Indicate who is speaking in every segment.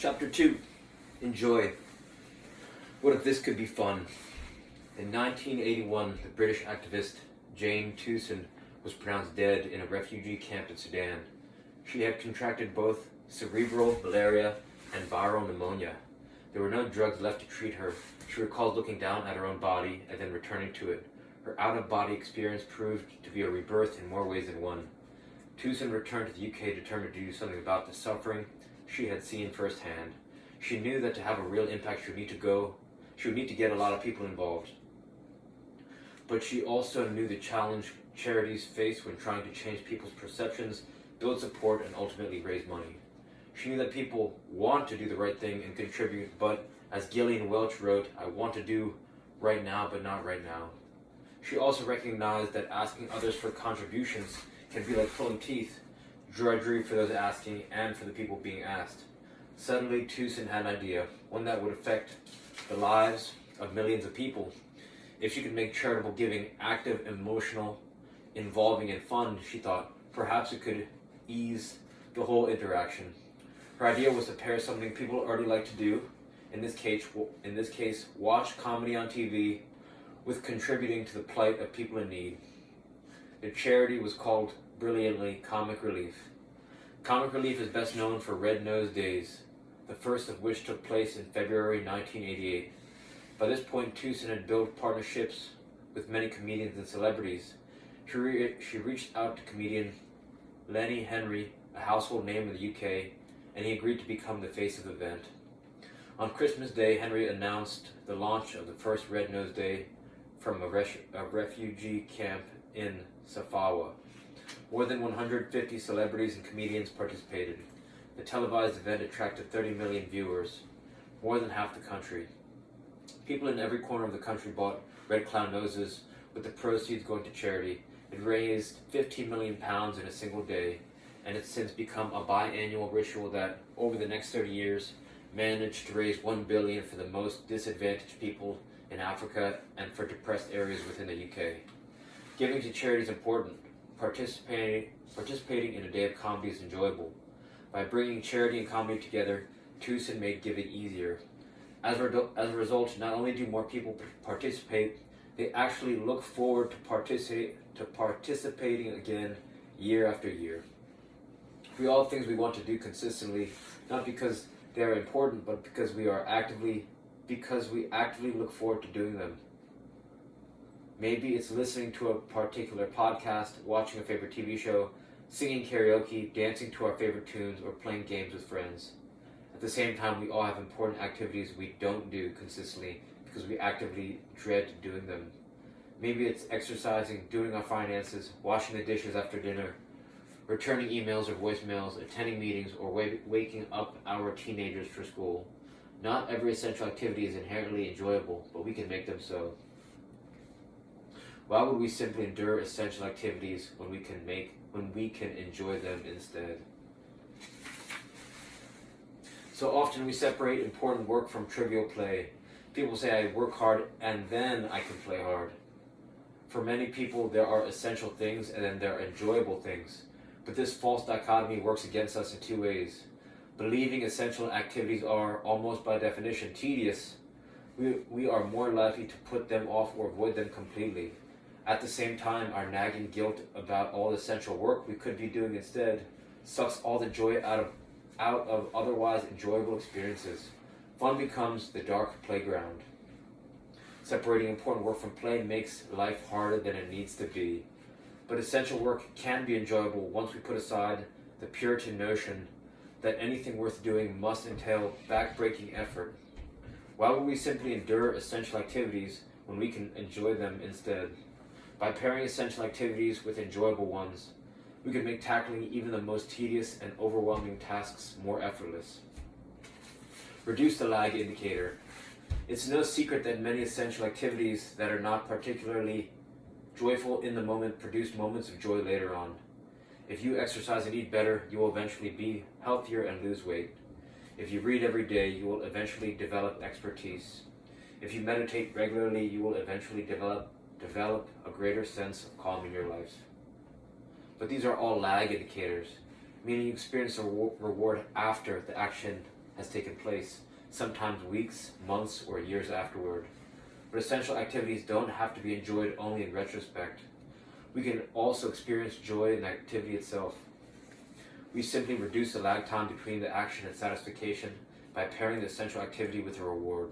Speaker 1: Chapter 2. Enjoy. What if this could be fun? In 1981, the British activist Jane Tewson was pronounced dead in a refugee camp in Sudan. She had contracted both cerebral malaria and viral pneumonia. There were no drugs left to treat her. She recalled looking down at her own body and then returning to it. Her out-of-body experience proved to be a rebirth in more ways than one. Tewson returned to the UK determined to do something about the suffering she had seen firsthand. She knew that to have a real impact she would need to get a lot of people involved. But she also knew the challenge charities face when trying to change people's perceptions, build support, and ultimately raise money. She knew that people want to do the right thing and contribute, but as Gillian Welch wrote, "I want to do right now, but not right now." She also recognized that asking others for contributions can be like pulling teeth, drudgery for those asking and for the people being asked. Suddenly, Tewson had an idea, one that would affect the lives of millions of people. If she could make charitable giving active, emotional, involving, and fun, she thought, perhaps it could ease the whole interaction. Her idea was to pair something people already like to do, in this case, watch comedy on TV, with contributing to the plight of people in need. The charity was called brilliantly Comic Relief. Comic Relief is best known for Red Nose Days, the first of which took place in February 1988. By this point, Tewson had built partnerships with many comedians and celebrities. She reached out to comedian Lenny Henry, a household name in the UK, and he agreed to become the face of the event. On Christmas Day, Henry announced the launch of the first Red Nose Day from a refugee camp in Safawa. More than 150 celebrities and comedians participated. The televised event attracted 30 million viewers, more than half the country. People in every corner of the country bought red clown noses, with the proceeds going to charity. It raised £15 million in a single day, and it's since become a biannual ritual that, over the next 30 years, managed to raise $1 billion for the most disadvantaged people in Africa and for depressed areas within the UK. Giving to charity is important. Participating in a day of comedy is enjoyable. By bringing charity and comedy together, Tewson made giving easier. As a result, not only do more people participate, they actually look forward to participating again year after year. We all have things we want to do consistently, not because they are important, but because we actively look forward to doing them. Maybe it's listening to a particular podcast, watching a favorite TV show, singing karaoke, dancing to our favorite tunes, or playing games with friends. At the same time, we all have important activities we don't do consistently because we actively dread doing them. Maybe it's exercising, doing our finances, washing the dishes after dinner, returning emails or voicemails, attending meetings, or waking up our teenagers for school. Not every essential activity is inherently enjoyable, but we can make them so. Why would we simply endure essential activities when we can enjoy them instead? So often we separate important work from trivial play. People say, I work hard and then I can play hard. For many people, there are essential things and then there are enjoyable things. But this false dichotomy works against us in two ways. Believing essential activities are, almost by definition, tedious, we are more likely to put them off or avoid them completely. At the same time, our nagging guilt about all the essential work we could be doing instead sucks all the joy out of otherwise enjoyable experiences. Fun becomes the dark playground. Separating important work from play makes life harder than it needs to be. But essential work can be enjoyable once we put aside the Puritan notion that anything worth doing must entail back-breaking effort. Why would we simply endure essential activities when we can enjoy them instead? By pairing essential activities with enjoyable ones, we could make tackling even the most tedious and overwhelming tasks more effortless. Reduce the lag indicator. It's no secret that many essential activities that are not particularly joyful in the moment produce moments of joy later on. If you exercise and eat better, you will eventually be healthier and lose weight. If you read every day, you will eventually develop expertise. If you meditate regularly, you will eventually develop a greater sense of calm in your life. But these are all lag indicators, meaning you experience a reward after the action has taken place, sometimes weeks, months, or years afterward. But essential activities don't have to be enjoyed only in retrospect. We can also experience joy in the activity itself. We simply reduce the lag time between the action and satisfaction by pairing the essential activity with a reward.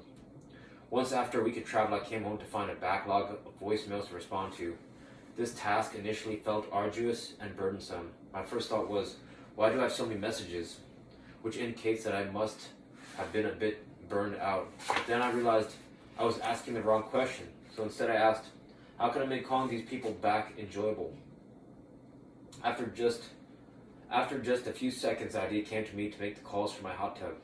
Speaker 1: Once after a week of travel, I came home to find a backlog of voicemails to respond to. This task initially felt arduous and burdensome. My first thought was, why do I have so many messages? Which indicates that I must have been a bit burned out. But then I realized I was asking the wrong question. So instead I asked, how can I make calling these people back enjoyable? After just a few seconds, the idea came to me to make the calls from my hot tub.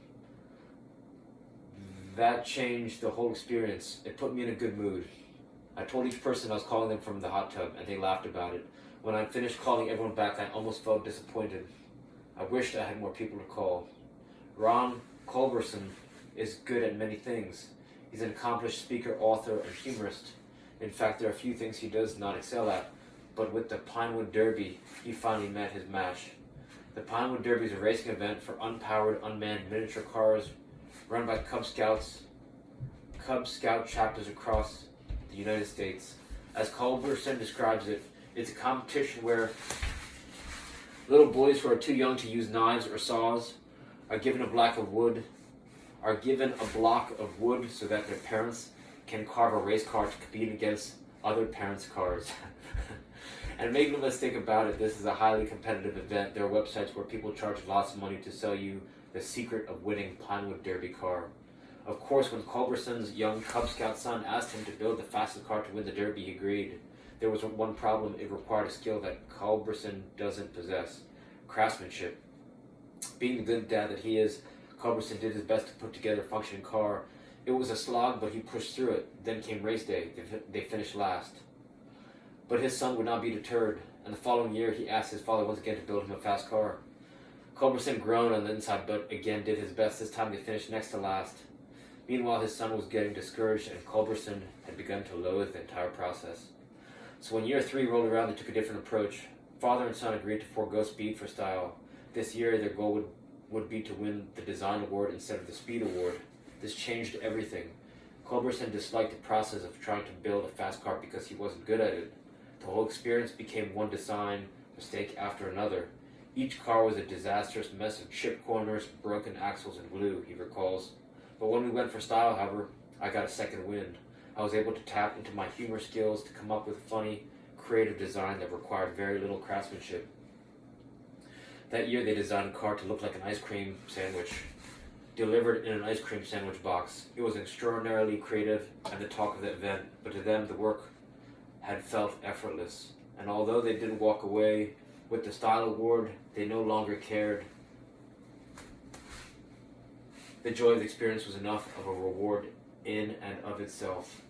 Speaker 1: That changed the whole experience. It put me in a good mood. I told each person I was calling them from the hot tub, and they laughed about it. When I finished calling everyone back, I almost felt disappointed. I wished I had more people to call. Ron Culberson is good at many things. He's an accomplished speaker, author, and humorist. In fact, there are a few things he does not excel at, but with the Pinewood Derby, he finally met his match. The Pinewood Derby is a racing event for unpowered, unmanned miniature cars run by Cub Scout chapters across the United States. As Culberson describes it, it's a competition where little boys who are too young to use knives or saws are given a block of wood so that their parents can carve a race car to compete against other parents' cars. And make no mistake about it, this is a highly competitive event. There are websites where people charge lots of money to sell you the secret of winning Pinewood Derby car. Of course, when Culberson's young Cub Scout son asked him to build the fastest car to win the Derby, he agreed. There was one problem: it required a skill that Culberson doesn't possess: craftsmanship. Being the good dad that he is, Culberson did his best to put together a functioning car. It was a slog, but he pushed through it. Then came race day. They finished last. But his son would not be deterred, and the following year he asked his father once again to build him a fast car. Culberson groaned on the inside, but again did his best. This time they finished next to last. Meanwhile, his son was getting discouraged, and Culberson had begun to loathe the entire process. So when year 3 rolled around, they took a different approach. Father and son agreed to forego speed for style. This year, their goal would be to win the design award instead of the speed award. This changed everything. Culberson disliked the process of trying to build a fast car because he wasn't good at it. The whole experience became one design mistake after another. Each car was a disastrous mess of chipped corners, broken axles, and glue, he recalls. But when we went for style, however, I got a second wind. I was able to tap into my humor skills to come up with a funny, creative design that required very little craftsmanship. That year they designed a car to look like an ice cream sandwich, delivered in an ice cream sandwich box. It was extraordinarily creative and the talk of the event, but to them the work had felt effortless. And although they didn't walk away with the style award, they no longer cared. The joy of the experience was enough of a reward in and of itself.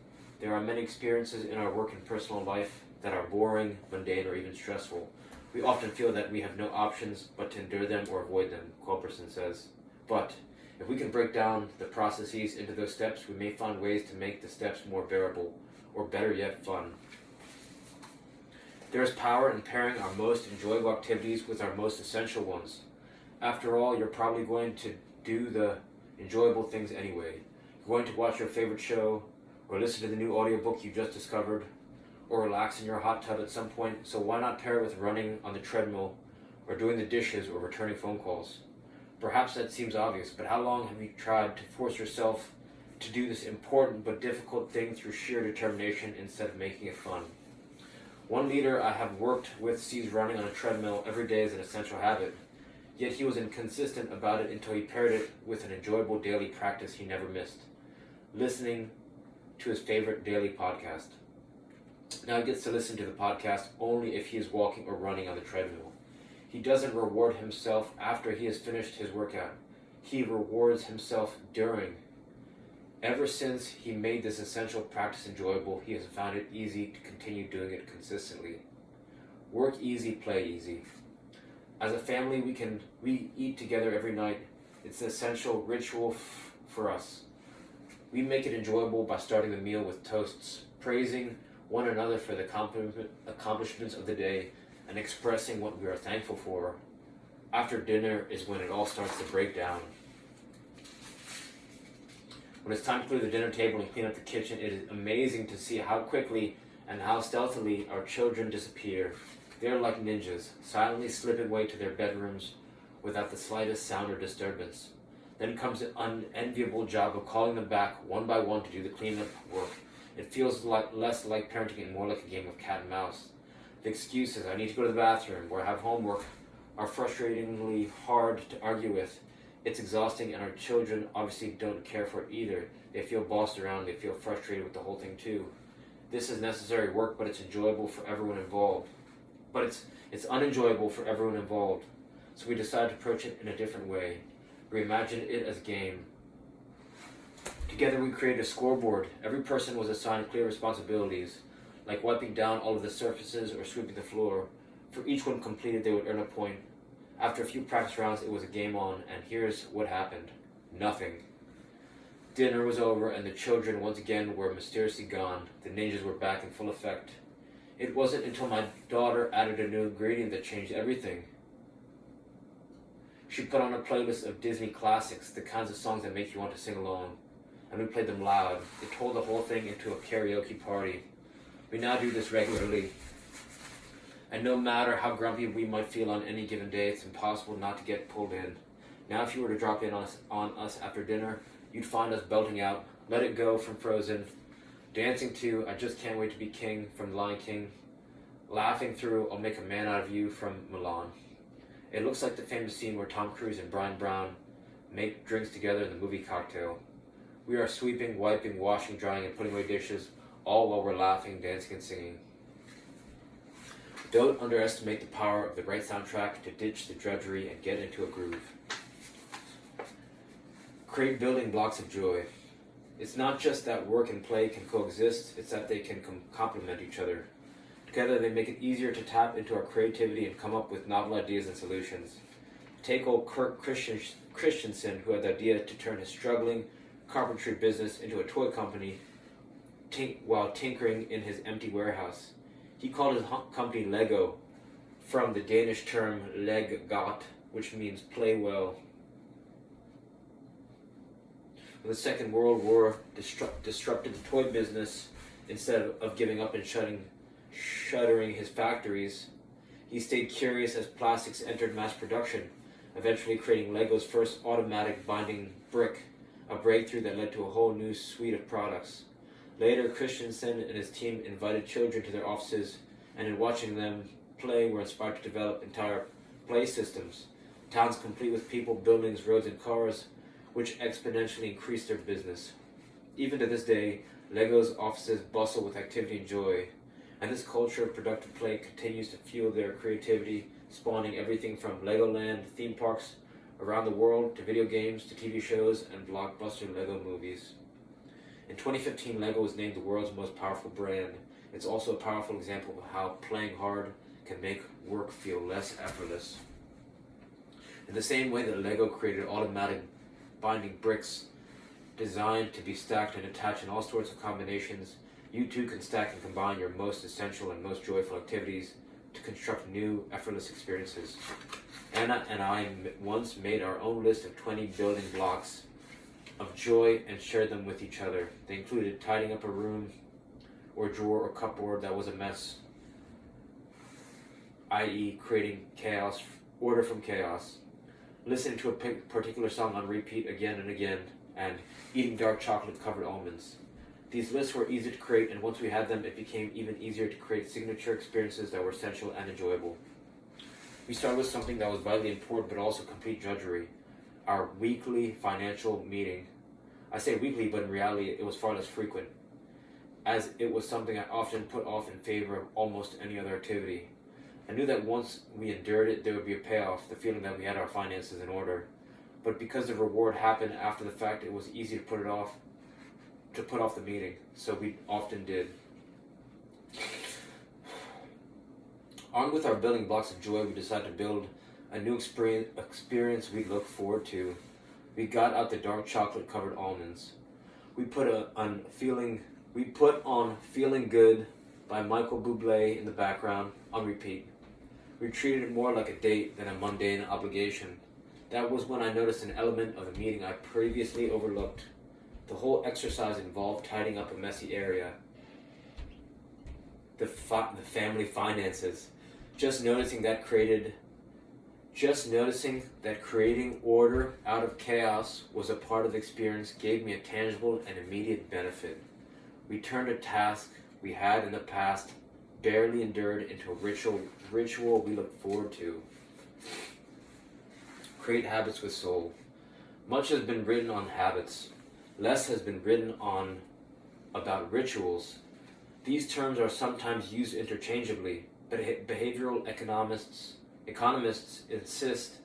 Speaker 1: There are many experiences in our work and personal life that are boring, mundane, or even stressful. We often feel that we have no options but to endure them or avoid them, Culberson says. But if we can break down the processes into those steps, we may find ways to make the steps more bearable, or better yet, fun. There is power in pairing our most enjoyable activities with our most essential ones. After all, you're probably going to do the enjoyable things anyway. You're going to watch your favorite show, or listen to the new audiobook you just discovered, or relax in your hot tub at some point, so why not pair it with running on the treadmill, or doing the dishes, or returning phone calls? Perhaps that seems obvious, but how long have you tried to force yourself to do this important but difficult thing through sheer determination instead of making it fun? One leader I have worked with sees running on a treadmill every day as an essential habit, yet he was inconsistent about it until he paired it with an enjoyable daily practice he never missed: listening to his favorite daily podcast. Now he gets to listen to the podcast only if he is walking or running on the treadmill. He doesn't reward himself after he has finished his workout. He rewards himself during. Ever since he made this essential practice enjoyable, he has found it easy to continue doing it consistently. Work easy, play easy. As a family, we eat together every night. It's an essential ritual for us. We make it enjoyable by starting the meal with toasts, praising one another for the accomplishments of the day, and expressing what we are thankful for. After dinner is when it all starts to break down. When it's time to clear the dinner table and clean up the kitchen, it is amazing to see how quickly and how stealthily our children disappear. They are like ninjas, silently slipping away to their bedrooms without the slightest sound or disturbance. Then comes the unenviable job of calling them back one by one to do the cleanup work. It feels less like parenting and more like a game of cat and mouse. The excuses, I need to go to the bathroom, or I have homework, are frustratingly hard to argue with. It's exhausting, and our children obviously don't care for it either. They feel bossed around, they feel frustrated with the whole thing too. This is necessary work, but it's enjoyable for everyone involved. But it's unenjoyable for everyone involved. So we decided to approach it in a different way. We imagined it as a game. Together we created a scoreboard. Every person was assigned clear responsibilities, like wiping down all of the surfaces or sweeping the floor. For each one completed, they would earn a point. After a few practice rounds, it was a game on, and here's what happened. Nothing. Dinner was over, and the children once again were mysteriously gone. The ninjas were back in full effect. It wasn't until my daughter added a new ingredient that changed everything. She put on a playlist of Disney classics, the kinds of songs that make you want to sing along, and we played them loud. It turned the whole thing into a karaoke party. We now do this regularly. And no matter how grumpy we might feel on any given day, it's impossible not to get pulled in. Now if you were to drop in on us after dinner, you'd find us belting out Let It Go from Frozen, dancing to I Just Can't Wait to Be King from The Lion King, laughing through I'll Make a Man Out of You from Milan. It looks like the famous scene where Tom Cruise and Brian Brown make drinks together in the movie Cocktail. We are sweeping, wiping, washing, drying, and putting away dishes, all while we're laughing, dancing, and singing. Don't underestimate the power of the right soundtrack to ditch the drudgery and get into a groove. Create building blocks of joy. It's not just that work and play can coexist, it's that they can complement each other. Together they make it easier to tap into our creativity and come up with novel ideas and solutions. Take old Kirk Christensen, who had the idea to turn his struggling carpentry business into a toy company while tinkering in his empty warehouse. He called his company Lego, from the Danish term leg godt, which means play well. When the Second World War disrupted the toy business, instead of giving up and shuttering his factories, he stayed curious as plastics entered mass production, eventually creating Lego's first automatic binding brick, a breakthrough that led to a whole new suite of products. Later, Christensen and his team invited children to their offices, and in watching them play were inspired to develop entire play systems, towns complete with people, buildings, roads, and cars, which exponentially increased their business. Even to this day, Lego's offices bustle with activity and joy, and this culture of productive play continues to fuel their creativity, spawning everything from Legoland theme parks around the world to video games to TV shows and blockbuster Lego movies. In 2015, Lego was named the world's most powerful brand. It's also a powerful example of how playing hard can make work feel less effortless. In the same way that Lego created automatic binding bricks designed to be stacked and attached in all sorts of combinations, you too can stack and combine your most essential and most joyful activities to construct new, effortless experiences. Anna and I once made our own list of 20 building blocks of joy and shared them with each other. They included tidying up a room or drawer or cupboard that was a mess, i.e. creating chaos, order from chaos, listening to a particular song on repeat again and again, and eating dark chocolate-covered almonds. These lists were easy to create, and once we had them, it became even easier to create signature experiences that were essential and enjoyable. We started with something that was vitally important but also complete drudgery, our weekly financial meeting. I say weekly, but in reality it was far less frequent, as it was something I often put off in favor of almost any other activity. I knew that once we endured it, there would be a payoff, the feeling that we had our finances in order. But because the reward happened after the fact, it was easy to put off the meeting, so we often did. Armed with our building blocks of joy, we decided to build a new experience we look forward to. We got out the dark chocolate-covered almonds. We put on Feeling Good by Michael Bublé in the background on repeat. We treated it more like a date than a mundane obligation. That was when I noticed an element of the meeting I previously overlooked. The whole exercise involved tidying up a messy area, the family finances. Just noticing that creating order out of chaos was a part of the experience gave me a tangible and immediate benefit. We turned a task we had in the past barely endured into a ritual we look forward to. Create habits with soul. Much has been written on habits. Less has been written about rituals. These terms are sometimes used interchangeably, but behavioral economists insist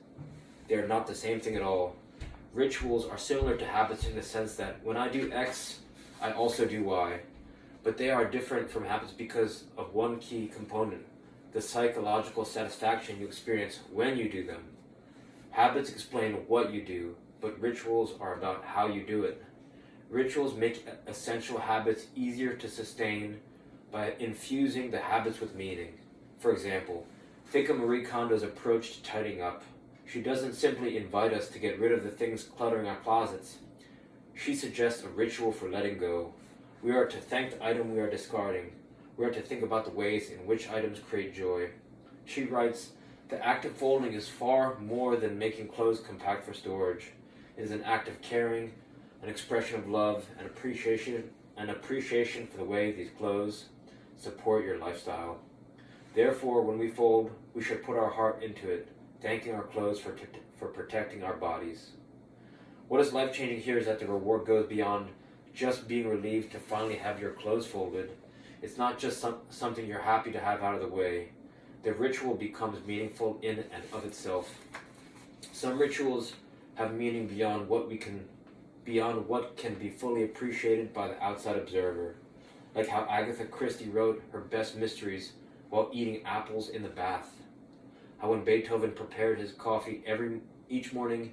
Speaker 1: they are not the same thing at all. Rituals are similar to habits in the sense that when I do X, I also do Y. But they are different from habits because of one key component, the psychological satisfaction you experience when you do them. Habits explain what you do, but rituals are about how you do it. Rituals make essential habits easier to sustain by infusing the habits with meaning. For example, think of Marie Kondo's approach to tidying up. She doesn't simply invite us to get rid of the things cluttering our closets. She suggests a ritual for letting go. We are to thank the item we are discarding. We are to think about the ways in which items create joy. She writes, "The act of folding is far more than making clothes compact for storage. It is an act of caring, an expression of love, and appreciation for the way these clothes support your lifestyle. Therefore, when we fold, we should put our heart into it, thanking our clothes for protecting our bodies." What is life-changing here is that the reward goes beyond just being relieved to finally have your clothes folded. It's not just something you're happy to have out of the way. The ritual becomes meaningful in and of itself. Some rituals have meaning beyond what can be fully appreciated by the outside observer, like how Agatha Christie wrote her best mysteries while eating apples in the bath. How when Beethoven prepared his coffee each morning,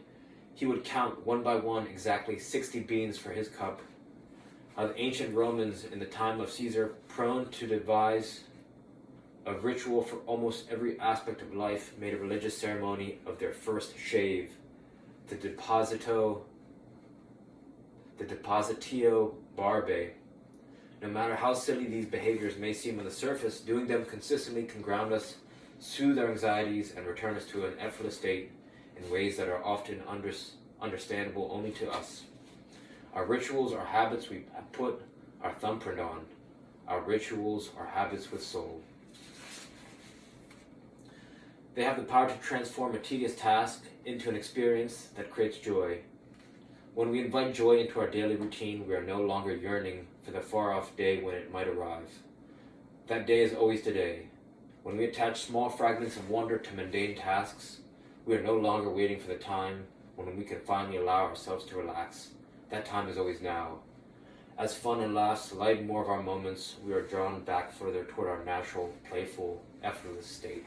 Speaker 1: he would count one by one exactly 60 beans for his cup. How the ancient Romans in the time of Caesar, prone to devise a ritual for almost every aspect of life, made a religious ceremony of their first shave, the depositio barbae. No matter how silly these behaviors may seem on the surface, doing them consistently can ground us, soothe our anxieties, and return us to an effortless state in ways that are often understandable only to us. Our rituals are habits we put our thumbprint on. Our rituals are habits with soul. They have the power to transform a tedious task into an experience that creates joy. When we invite joy into our daily routine, we are no longer yearning for the far-off day when it might arrive. That day is always today. When we attach small fragments of wonder to mundane tasks, we are no longer waiting for the time when we can finally allow ourselves to relax. That time is always now. As fun and laughs lighten more of our moments, we are drawn back further toward our natural, playful, effortless state.